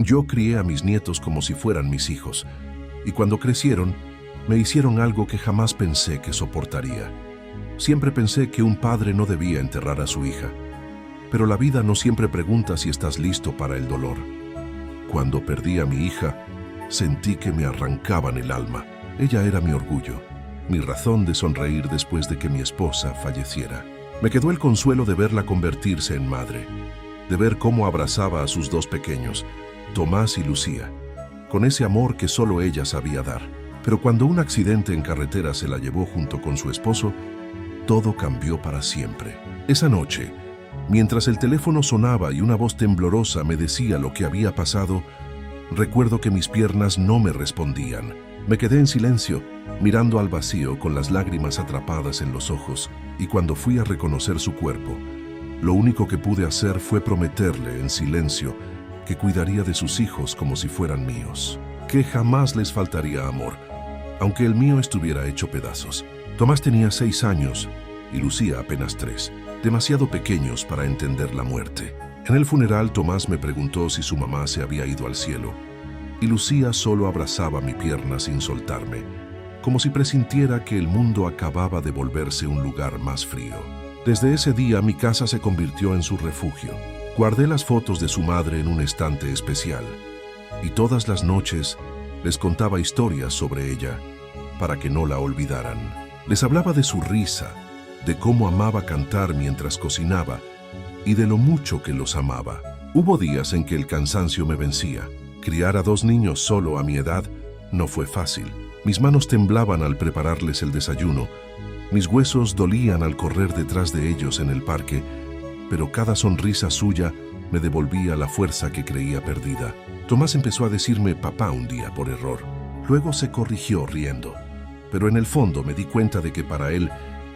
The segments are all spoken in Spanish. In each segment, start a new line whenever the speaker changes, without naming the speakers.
Yo crié a mis nietos como si fueran mis hijos, y cuando crecieron, me hicieron algo que jamás pensé que soportaría. Siempre pensé que un padre no debía enterrar a su hija, pero la vida no siempre pregunta si estás listo para el dolor. Cuando perdí a mi hija, sentí que me arrancaban el alma. Ella era mi orgullo, mi razón de sonreír después de que mi esposa falleciera. Me quedó el consuelo de verla convertirse en madre, de ver cómo abrazaba a sus dos pequeños, Tomás y Lucía, con ese amor que solo ella sabía dar. Pero cuando un accidente en carretera se la llevó junto con su esposo, todo cambió para siempre. Esa noche, mientras el teléfono sonaba y una voz temblorosa me decía lo que había pasado, recuerdo que mis piernas no me respondían. Me quedé en silencio, mirando al vacío con las lágrimas atrapadas en los ojos, y cuando fui a reconocer su cuerpo, lo único que pude hacer fue prometerle en silencio que cuidaría de sus hijos como si fueran míos, que jamás les faltaría amor, aunque el mío estuviera hecho pedazos. Tomás tenía 6 años y Lucía apenas 3, demasiado pequeños para entender la muerte. En el funeral, Tomás me preguntó si su mamá se había ido al cielo, y Lucía solo abrazaba mi pierna sin soltarme, como si presintiera que el mundo acababa de volverse un lugar más frío. Desde ese día, mi casa se convirtió en su refugio. Guardé las fotos de su madre en un estante especial, y todas las noches les contaba historias sobre ella, para que no la olvidaran. Les hablaba de su risa, de cómo amaba cantar mientras cocinaba, y de lo mucho que los amaba. Hubo días en que el cansancio me vencía. Criar a 2 niños solo a mi edad no fue fácil. Mis manos temblaban al prepararles el desayuno, mis huesos dolían al correr detrás de ellos en el parque, pero cada sonrisa suya me devolvía la fuerza que creía perdida. Tomás empezó a decirme papá un día por error. Luego se corrigió riendo, pero en el fondo me di cuenta de que para él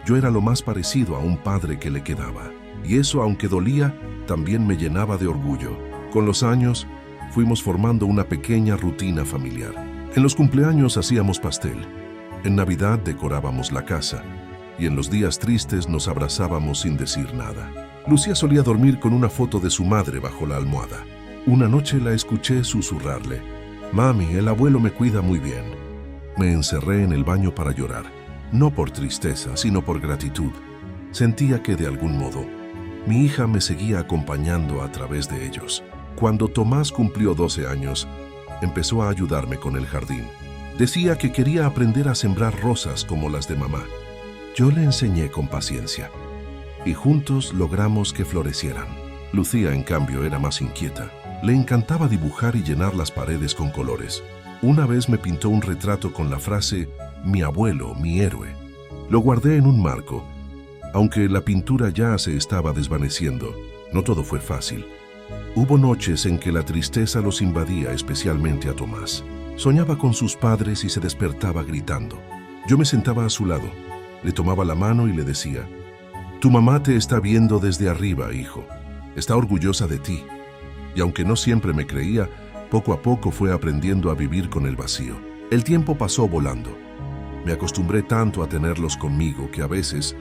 yo era lo más parecido a un padre que le quedaba. Y eso, aunque dolía, también me llenaba de orgullo. Con los años, fuimos formando una pequeña rutina familiar. En los cumpleaños hacíamos pastel, en Navidad decorábamos la casa, y en los días tristes nos abrazábamos sin decir nada. Lucía solía dormir con una foto de su madre bajo la almohada. Una noche la escuché susurrarle: «Mami, el abuelo me cuida muy bien». Me encerré en el baño para llorar, no por tristeza, sino por gratitud. Sentía que, de algún modo, mi hija me seguía acompañando a través de ellos. Cuando Tomás cumplió 12 años, empezó a ayudarme con el jardín. Decía que quería aprender a sembrar rosas como las de mamá. Yo le enseñé con paciencia, y juntos logramos que florecieran. Lucía, en cambio, era más inquieta. Le encantaba dibujar y llenar las paredes con colores. Una vez me pintó un retrato con la frase «Mi abuelo, mi héroe». Lo guardé en un marco, aunque la pintura ya se estaba desvaneciendo. No todo fue fácil. Hubo noches en que la tristeza los invadía, especialmente a Tomás. Soñaba con sus padres y se despertaba gritando. Yo me sentaba a su lado, le tomaba la mano y le decía: «Tu mamá te está viendo desde arriba, hijo. Está orgullosa de ti». Y aunque no siempre me creía, poco a poco fue aprendiendo a vivir con el vacío. El tiempo pasó volando. Me acostumbré tanto a tenerlos conmigo que a veces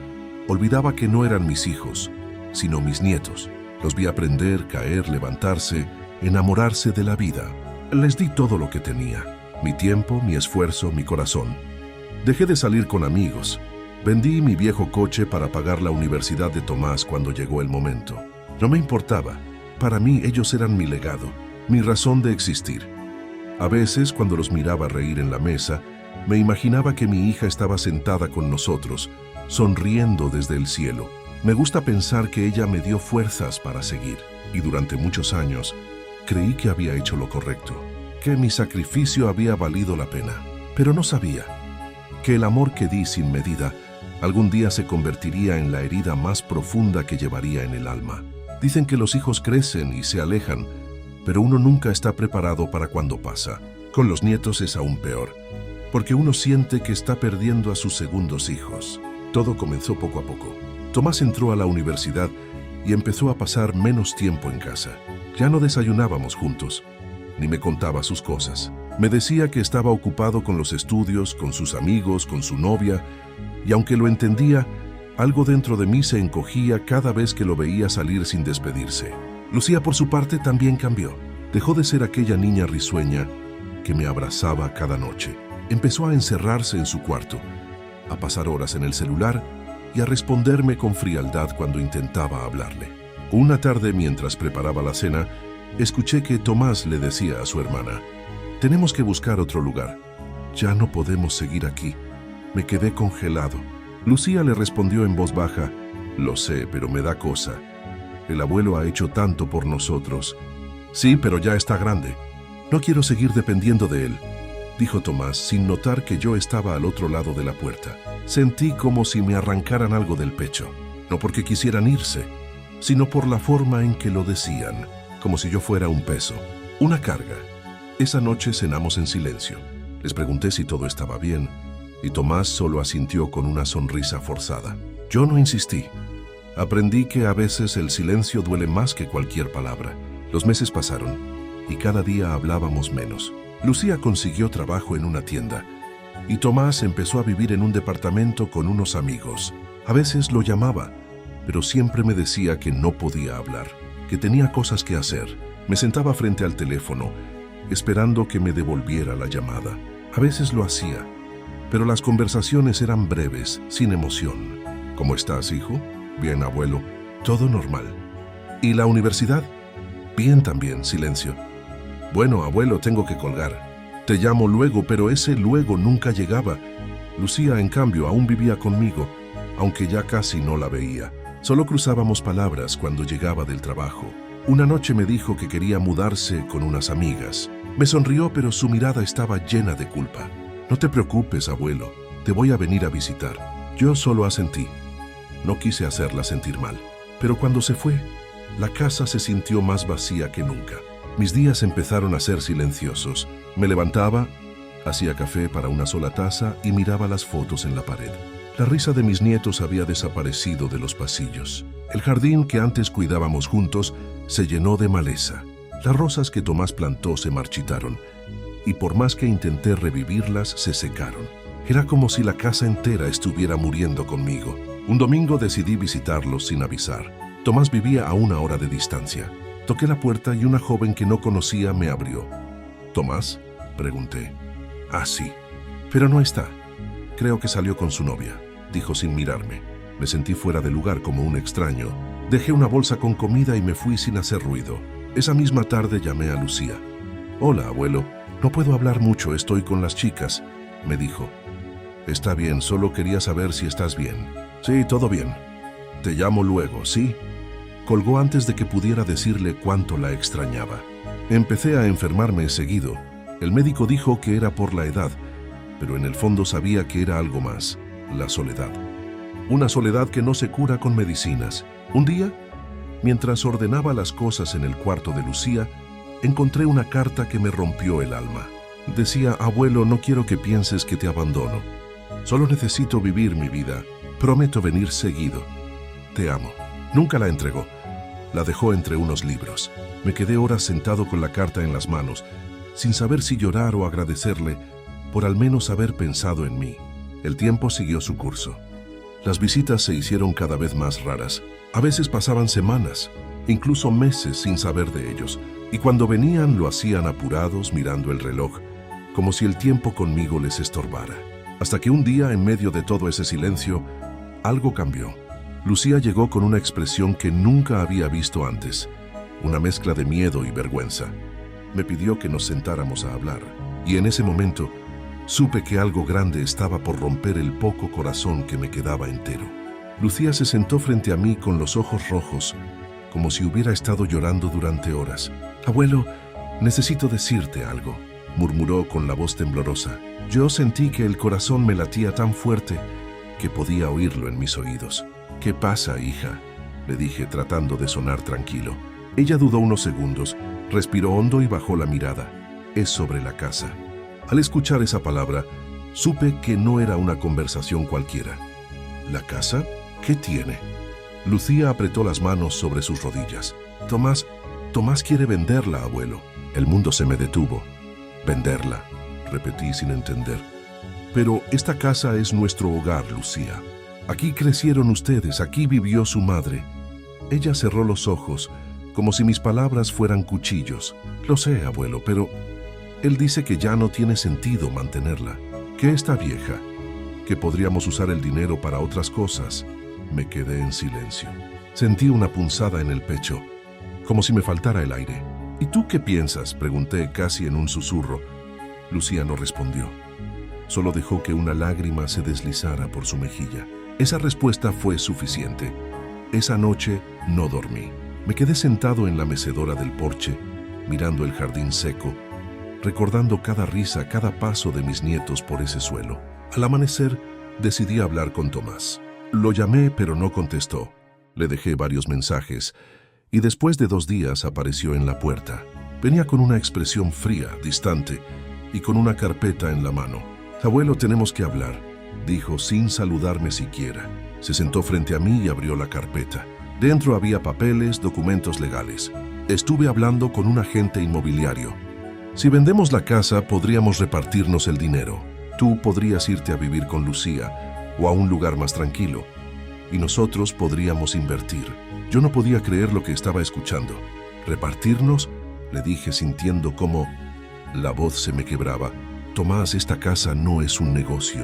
olvidaba que no eran mis hijos, sino mis nietos. Los vi aprender, caer, levantarse, enamorarse de la vida. Les di todo lo que tenía: mi tiempo, mi esfuerzo, mi corazón. Dejé de salir con amigos. Vendí mi viejo coche para pagar la universidad de Tomás cuando llegó el momento. No me importaba. Para mí ellos eran mi legado, mi razón de existir. A veces, cuando los miraba reír en la mesa, me imaginaba que mi hija estaba sentada con nosotros, sonriendo desde el cielo. Me gusta pensar que ella me dio fuerzas para seguir, y durante muchos años creí que había hecho lo correcto, que mi sacrificio había valido la pena. Pero no sabía que el amor que di sin medida algún día se convertiría en la herida más profunda que llevaría en el alma. Dicen que los hijos crecen y se alejan, pero uno nunca está preparado para cuando pasa. Con los nietos es aún peor, porque uno siente que está perdiendo a sus segundos hijos. Todo comenzó poco a poco. Tomás entró a la universidad y empezó a pasar menos tiempo en casa. Ya no desayunábamos juntos, ni me contaba sus cosas. Me decía que estaba ocupado con los estudios, con sus amigos, con su novia, y aunque lo entendía, algo dentro de mí se encogía cada vez que lo veía salir sin despedirse. Lucía, por su parte, también cambió. Dejó de ser aquella niña risueña que me abrazaba cada noche. Empezó a encerrarse en su cuarto, a pasar horas en el celular y a responderme con frialdad cuando intentaba hablarle. Una tarde, mientras preparaba la cena, escuché que Tomás le decía a su hermana: «Tenemos que buscar otro lugar. Ya no podemos seguir aquí». Me quedé congelado. Lucía le respondió en voz baja: «Lo sé, pero me da cosa. El abuelo ha hecho tanto por nosotros». «Sí, pero ya está grande. No quiero seguir dependiendo de él», dijo Tomás, sin notar que yo estaba al otro lado de la puerta. Sentí como si me arrancaran algo del pecho, no porque quisieran irse, sino por la forma en que lo decían, como si yo fuera un peso, una carga. Esa noche cenamos en silencio. Les pregunté si todo estaba bien, y Tomás solo asintió con una sonrisa forzada. Yo no insistí. Aprendí que a veces el silencio duele más que cualquier palabra. Los meses pasaron, y cada día hablábamos menos. Lucía consiguió trabajo en una tienda, y Tomás empezó a vivir en un departamento con unos amigos. A veces lo llamaba, pero siempre me decía que no podía hablar, que tenía cosas que hacer. Me sentaba frente al teléfono, esperando que me devolviera la llamada. A veces lo hacía, pero las conversaciones eran breves, sin emoción. «¿Cómo estás, hijo?» «Bien, abuelo». «Todo normal». «¿Y la universidad?» «Bien también». Silencio. «Bueno, abuelo, tengo que colgar. Te llamo luego», pero ese luego nunca llegaba. Lucía, en cambio, aún vivía conmigo, aunque ya casi no la veía. Solo cruzábamos palabras cuando llegaba del trabajo. Una noche me dijo que quería mudarse con unas amigas. Me sonrió, pero su mirada estaba llena de culpa. «No te preocupes, abuelo, te voy a venir a visitar». Yo solo asentí. No quise hacerla sentir mal. Pero cuando se fue, la casa se sintió más vacía que nunca. Mis días empezaron a ser silenciosos. Me levantaba, hacía café para una sola taza y miraba las fotos en la pared. La risa de mis nietos había desaparecido de los pasillos. El jardín que antes cuidábamos juntos se llenó de maleza. Las rosas que Tomás plantó se marchitaron, y por más que intenté revivirlas, se secaron. Era como si la casa entera estuviera muriendo conmigo. Un domingo decidí visitarlos sin avisar. Tomás vivía a 1 hora de distancia. Toqué la puerta y una joven que no conocía me abrió. «¿Tomás?», pregunté. «Ah, sí. Pero no está. Creo que salió con su novia», dijo sin mirarme. Me sentí fuera de lugar, como un extraño. Dejé una bolsa con comida y me fui sin hacer ruido. Esa misma tarde llamé a Lucía. «Hola, abuelo. No puedo hablar mucho, estoy con las chicas», me dijo. «Está bien, solo quería saber si estás bien». «Sí, todo bien. Te llamo luego, ¿sí?». Colgó antes de que pudiera decirle cuánto la extrañaba. Empecé a enfermarme seguido. El médico dijo que era por la edad, pero en el fondo sabía que era algo más: la soledad. Una soledad que no se cura con medicinas. Un día, mientras ordenaba las cosas en el cuarto de Lucía, encontré una carta que me rompió el alma. Decía: «Abuelo, no quiero que pienses que te abandono. Solo necesito vivir mi vida. Prometo venir seguido. Te amo». Nunca la entregó. La dejó entre unos libros. Me quedé horas sentado con la carta en las manos, sin saber si llorar o agradecerle por al menos haber pensado en mí. El tiempo siguió su curso. Las visitas se hicieron cada vez más raras. A veces pasaban semanas, incluso meses sin saber de ellos, y cuando venían lo hacían apurados, mirando el reloj, como si el tiempo conmigo les estorbara. Hasta que un día, en medio de todo ese silencio, algo cambió. Lucía llegó con una expresión que nunca había visto antes, una mezcla de miedo y vergüenza. Me pidió que nos sentáramos a hablar, y en ese momento supe que algo grande estaba por romper el poco corazón que me quedaba entero. Lucía se sentó frente a mí con los ojos rojos, como si hubiera estado llorando durante horas. «Abuelo, necesito decirte algo», murmuró con la voz temblorosa. Yo sentí que el corazón me latía tan fuerte que podía oírlo en mis oídos. «¿Qué pasa, hija?», le dije, tratando de sonar tranquilo. Ella dudó unos segundos, respiró hondo y bajó la mirada. «Es sobre la casa». Al escuchar esa palabra, supe que no era una conversación cualquiera. «¿La casa? ¿Qué tiene?». Lucía apretó las manos sobre sus rodillas. Tomás quiere venderla, abuelo». El mundo se me detuvo. «¿Venderla?», repetí sin entender. «Pero esta casa es nuestro hogar, Lucía. Aquí crecieron ustedes, aquí vivió su madre». Ella cerró los ojos, como si mis palabras fueran cuchillos. Lo sé, abuelo, pero él dice que ya no tiene sentido mantenerla, que está vieja, que podríamos usar el dinero para otras cosas. Me quedé en silencio. Sentí una punzada en el pecho, como si me faltara el aire. ¿Y tú qué piensas?, pregunté casi en un susurro. Lucía no respondió. Solo dejó que una lágrima se deslizara por su mejilla. Esa respuesta fue suficiente. Esa noche no dormí. Me quedé sentado en la mecedora del porche, mirando el jardín seco, recordando cada risa, cada paso de mis nietos por ese suelo. Al amanecer, decidí hablar con Tomás. Lo llamé, pero no contestó. Le dejé varios mensajes, y después de 2 días apareció en la puerta. Venía con una expresión fría, distante, y con una carpeta en la mano. «Abuelo, tenemos que hablar», dijo sin saludarme siquiera. Se sentó frente a mí y abrió la carpeta. Dentro había papeles, documentos legales. Estuve hablando con un agente inmobiliario. Si vendemos la casa, podríamos repartirnos el dinero. Tú podrías irte a vivir con Lucía o a un lugar más tranquilo, y nosotros podríamos invertir. Yo no podía creer lo que estaba escuchando. ¿Repartirnos?, le dije sintiendo cómo la voz se me quebraba. Tomás, esta casa no es un negocio.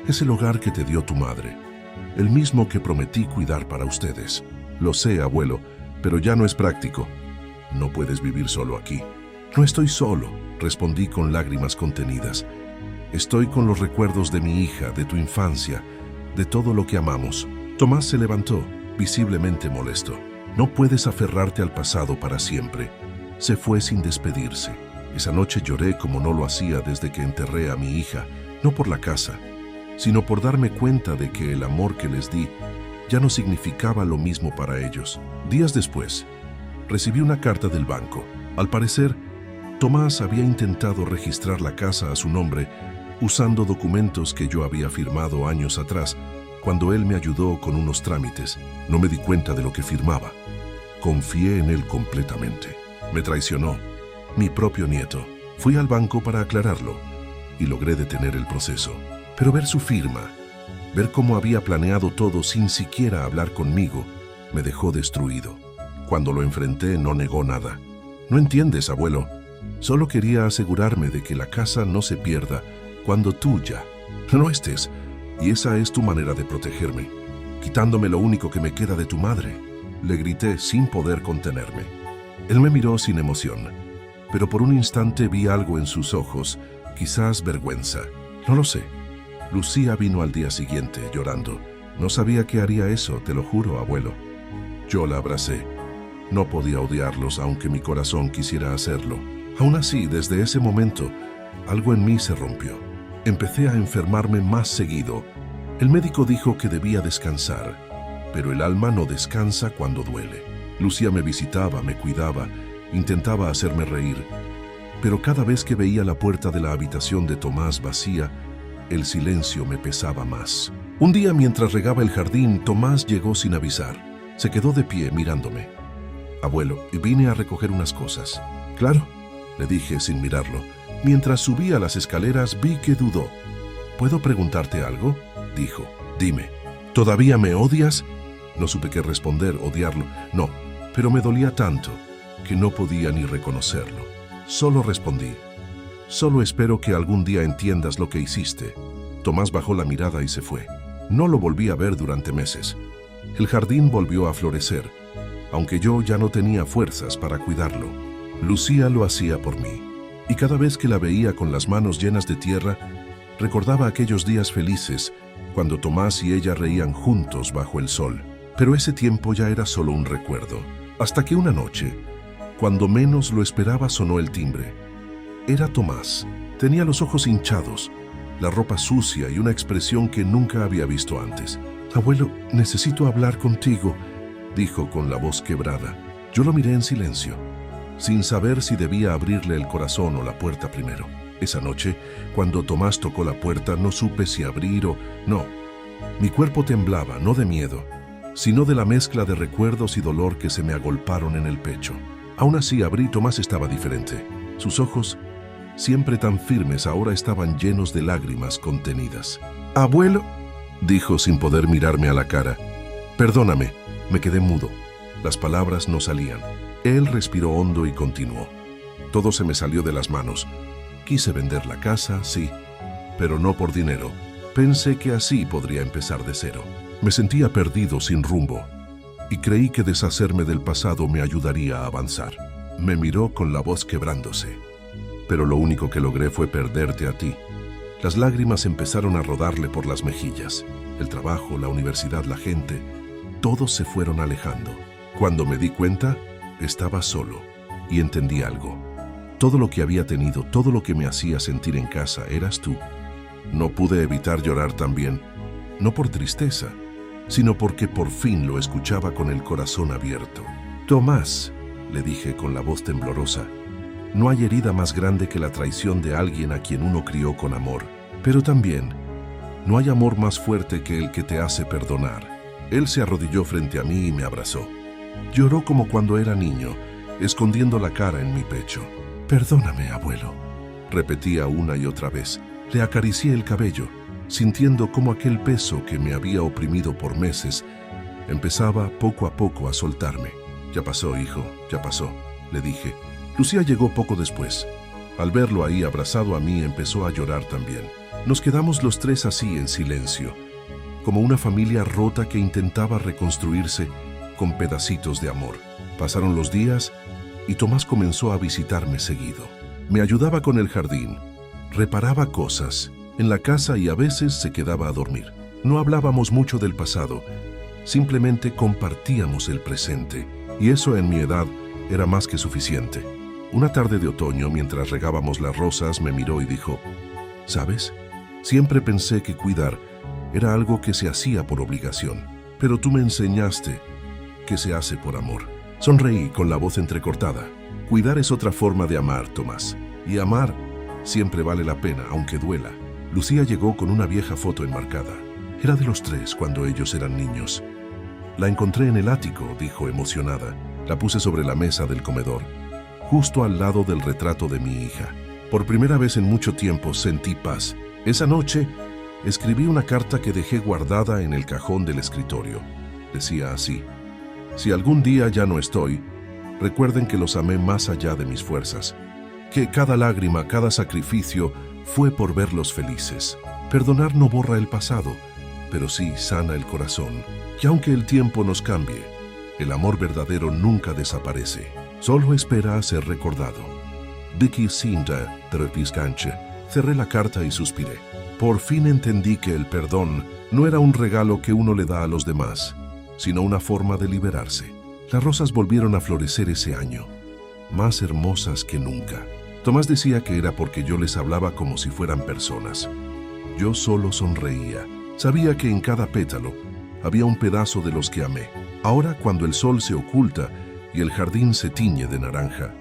Es el hogar que te dio tu madre, el mismo que prometí cuidar para ustedes. Lo sé, abuelo, pero ya no es práctico. No puedes vivir solo aquí. No estoy solo, respondí con lágrimas contenidas. Estoy con los recuerdos de mi hija, de tu infancia, de todo lo que amamos. Tomás se levantó, visiblemente molesto. No puedes aferrarte al pasado para siempre. Se fue sin despedirse. Esa noche lloré como no lo hacía desde que enterré a mi hija, no por la casa, sino por darme cuenta de que el amor que les di ya no significaba lo mismo para ellos. Días después, recibí una carta del banco. Al parecer, Tomás había intentado registrar la casa a su nombre usando documentos que yo había firmado años atrás, cuando él me ayudó con unos trámites. No me di cuenta de lo que firmaba. Confié en él completamente. Me traicionó, mi propio nieto. Fui al banco para aclararlo y logré detener el proceso. Pero ver su firma, ver cómo había planeado todo sin siquiera hablar conmigo, me dejó destruido. Cuando lo enfrenté, no negó nada. No entiendes, abuelo. Solo quería asegurarme de que la casa no se pierda cuando tú ya no estés. Y esa es tu manera de protegerme, quitándome lo único que me queda de tu madre. Le grité sin poder contenerme. Él me miró sin emoción, pero por un instante vi algo en sus ojos, quizás vergüenza. No lo sé. Lucía vino al día siguiente, llorando. No sabía que haría eso, te lo juro, abuelo. Yo la abracé. No podía odiarlos, aunque mi corazón quisiera hacerlo. Aún así, desde ese momento, algo en mí se rompió. Empecé a enfermarme más seguido. El médico dijo que debía descansar, pero el alma no descansa cuando duele. Lucía me visitaba, me cuidaba, intentaba hacerme reír, pero cada vez que veía la puerta de la habitación de Tomás vacía, el silencio me pesaba más. Un día, mientras regaba el jardín, Tomás llegó sin avisar. Se quedó de pie mirándome. Abuelo, vine a recoger unas cosas. Claro, le dije sin mirarlo. Mientras subía las escaleras vi que dudó. ¿Puedo preguntarte algo?, dijo. Dime. ¿Todavía me odias? No supe qué responder, odiarlo. No, pero me dolía tanto que no podía ni reconocerlo. Solo respondí. Solo espero que algún día entiendas lo que hiciste. Tomás bajó la mirada y se fue. No lo volví a ver durante meses. El jardín volvió a florecer, aunque yo ya no tenía fuerzas para cuidarlo. Lucía lo hacía por mí, y cada vez que la veía con las manos llenas de tierra, recordaba aquellos días felices cuando Tomás y ella reían juntos bajo el sol. Pero ese tiempo ya era solo un recuerdo, hasta que una noche, cuando menos lo esperaba, sonó el timbre. Era Tomás. Tenía los ojos hinchados, la ropa sucia y una expresión que nunca había visto antes. «Abuelo, necesito hablar contigo», dijo con la voz quebrada. Yo lo miré en silencio, sin saber si debía abrirle el corazón o la puerta primero. Esa noche, cuando Tomás tocó la puerta, no supe si abrir o no. Mi cuerpo temblaba, no de miedo, sino de la mezcla de recuerdos y dolor que se me agolparon en el pecho. Aún así abrí. Tomás estaba diferente. Sus ojos, siempre tan firmes, ahora estaban llenos de lágrimas contenidas. «Abuelo», dijo sin poder mirarme a la cara. «Perdóname», me quedé mudo. Las palabras no salían. Él respiró hondo y continuó. Todo se me salió de las manos. Quise vender la casa, sí, pero no por dinero. Pensé que así podría empezar de cero. Me sentía perdido, sin rumbo, y creí que deshacerme del pasado me ayudaría a avanzar. Me miró con la voz quebrándose. Pero lo único que logré fue perderte a ti. Las lágrimas empezaron a rodarle por las mejillas. El trabajo, la universidad, la gente, todos se fueron alejando. Cuando me di cuenta, estaba solo y entendí algo. Todo lo que había tenido, todo lo que me hacía sentir en casa, eras tú. No pude evitar llorar también, no por tristeza, sino porque por fin lo escuchaba con el corazón abierto. Tomás, le dije con la voz temblorosa, no hay herida más grande que la traición de alguien a quien uno crió con amor, pero también no hay amor más fuerte que el que te hace perdonar. Él se arrodilló frente a mí y me abrazó. Lloró como cuando era niño, escondiendo la cara en mi pecho. Perdóname, abuelo, repetía una y otra vez. Le acaricié el cabello, sintiendo cómo aquel peso que me había oprimido por meses empezaba poco a poco a soltarme. Ya pasó, hijo, ya pasó, le dije. Lucía llegó poco después. Al verlo ahí abrazado a mí, empezó a llorar también. Nos quedamos los tres así en silencio, como una familia rota que intentaba reconstruirse con pedacitos de amor. Pasaron los días y Tomás comenzó a visitarme seguido. Me ayudaba con el jardín, reparaba cosas en la casa y a veces se quedaba a dormir. No hablábamos mucho del pasado, simplemente compartíamos el presente, y eso en mi edad era más que suficiente. Una tarde de otoño, mientras regábamos las rosas, me miró y dijo, ¿sabes? Siempre pensé que cuidar era algo que se hacía por obligación, pero tú me enseñaste que se hace por amor. Sonreí con la voz entrecortada. Cuidar es otra forma de amar, Tomás. Y amar siempre vale la pena, aunque duela. Lucía llegó con una vieja foto enmarcada. Era de los tres cuando ellos eran niños. La encontré en el ático, dijo emocionada. La puse sobre la mesa del comedor, justo al lado del retrato de mi hija. Por primera vez en mucho tiempo sentí paz. Esa noche escribí una carta que dejé guardada en el cajón del escritorio. Decía así: si algún día ya no estoy, recuerden que los amé más allá de mis fuerzas, que cada lágrima, cada sacrificio fue por verlos felices. Perdonar no borra el pasado, pero sí sana el corazón. Que aunque el tiempo nos cambie, el amor verdadero nunca desaparece, solo espera a ser recordado. Dicky Sinda, Trepiscanche. Cerré la carta y suspiré. Por fin entendí que el perdón no era un regalo que uno le da a los demás, sino una forma de liberarse. Las rosas volvieron a florecer ese año, más hermosas que nunca. Tomás decía que era porque yo les hablaba como si fueran personas. Yo solo sonreía. Sabía que en cada pétalo había un pedazo de los que amé. Ahora, cuando el sol se oculta y el jardín se tiñe de naranja,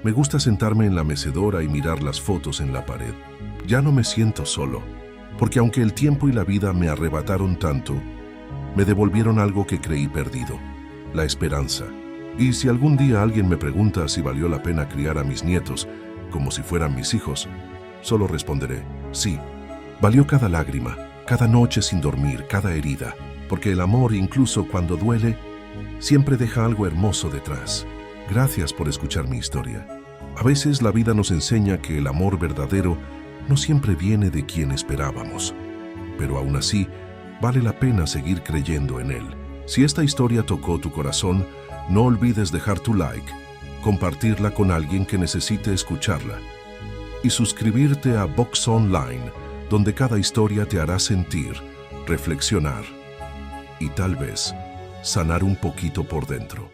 me gusta sentarme en la mecedora y mirar las fotos en la pared. Ya no me siento solo, porque aunque el tiempo y la vida me arrebataron tanto, me devolvieron algo que creí perdido: la esperanza. Y si algún día alguien me pregunta si valió la pena criar a mis nietos como si fueran mis hijos, solo responderé: sí, valió cada lágrima, cada noche sin dormir, cada herida, porque el amor, incluso cuando duele, siempre deja algo hermoso detrás. Gracias por escuchar mi historia. A veces la vida nos enseña que el amor verdadero no siempre viene de quien esperábamos, pero aún así vale la pena seguir creyendo en él. Si esta historia tocó tu corazón, no olvides dejar tu like, compartirla con alguien que necesite escucharla y suscribirte a Vox Online, donde cada historia te hará sentir, reflexionar y tal vez sanar un poquito por dentro.